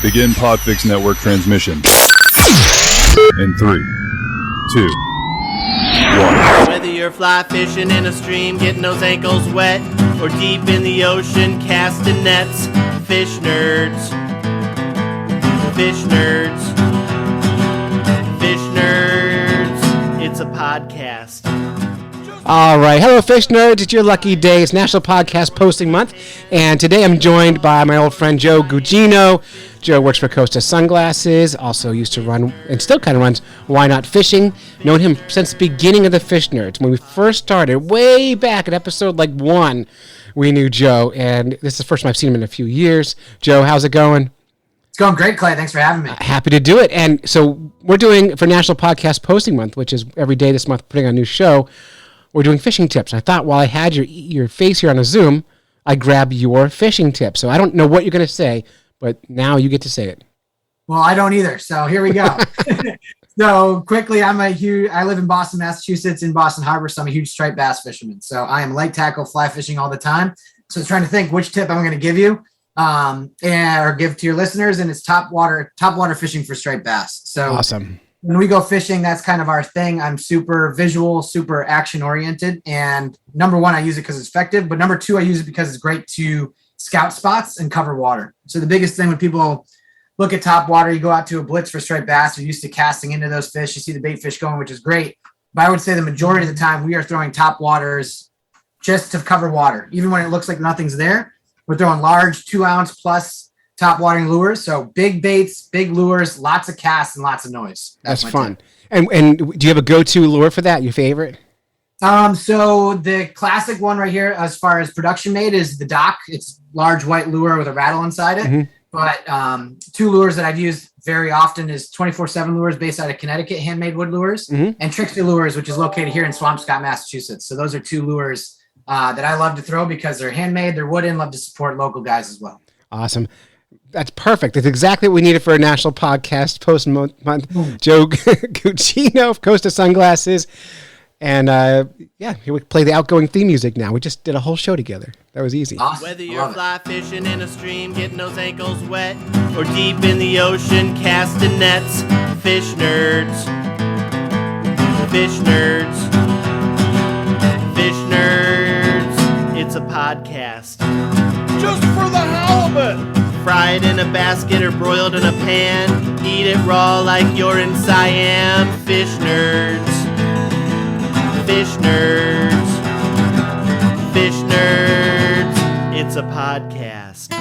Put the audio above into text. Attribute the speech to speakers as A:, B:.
A: Begin Podfix Network transmission. In 3, 2, 1.
B: Whether you're fly fishing in a stream, getting those ankles wet, or deep in the ocean casting nets, fish nerds. Fish nerds. Fish nerds. It's a podcast.
C: All right. Hello, fish nerds. It's your lucky day. It's National Podcast Posting Month. And today I'm joined by my old friend Joe Gugino. Joe works for Costa Sunglasses, also used to run, and still kind of runs, Why Not Fishing. Known him since the beginning of the Fish Nerds. When we first started, way back at episode 1, we knew Joe. And this is the first time I've seen him in a few years. Joe, how's it going?
D: It's going great, Clay. Thanks for having me.
C: Happy to do it. And so we're doing, for National Podcast Posting Month, which is every day this month putting on a new show, we're doing fishing tips. I thought while I had your face here on a Zoom, I'd grab your fishing tip. So I don't know what you're going to say, but now you get to say it.
D: Well, I don't either. So here we go. So quickly, I live in Boston, Massachusetts, in Boston Harbor. So I'm a huge striped bass fisherman. So I am light tackle fly fishing all the time. So I was trying to think which tip I'm going to give you or give to your listeners. And it's top water fishing for striped bass. So
C: awesome.
D: When we go fishing, that's kind of our thing. I'm super visual, super action oriented. And number one, I use it because it's effective. But number two, I use it because it's great to scout spots and cover water. So the biggest thing when people look at top water, you go out to a blitz for striped bass, you're used to casting into those fish. You see the bait fish going, which is great. But I would say the majority of the time we are throwing top waters just to cover water. Even when it looks like nothing's there, we're throwing large 2-ounce plus top watering lures. So big baits, big lures, lots of casts and lots of noise.
C: That's fun. And do you have a go-to lure for that? Your favorite?
D: So the classic one right here, as far as production made, is the Dock. It's large white lure with a rattle inside it. Mm-hmm. But two lures that I've used very often is 24/7 lures based out of Connecticut, handmade wood lures, and Trixie Lures, which is located here in Swampscott, Massachusetts. So those are two lures that I love to throw because they're handmade, they're wooden, love to support local guys as well.
C: Awesome. That's perfect. That's exactly what we needed for a national podcast post month. Joe Gugino of Costa Sunglasses. And here we play the outgoing theme music now. We just did a whole show together. That was easy.
D: Awesome.
B: Whether you're fly fishing in a stream, getting those ankles wet, or deep in the ocean casting nets, fish nerds. Fish nerds. Fish nerds. It's a podcast. Just for the halibut. Fried in a basket or broiled in a pan. Eat it raw like you're in Siam. Fish nerds. Fish nerds. Fish nerds. It's a podcast.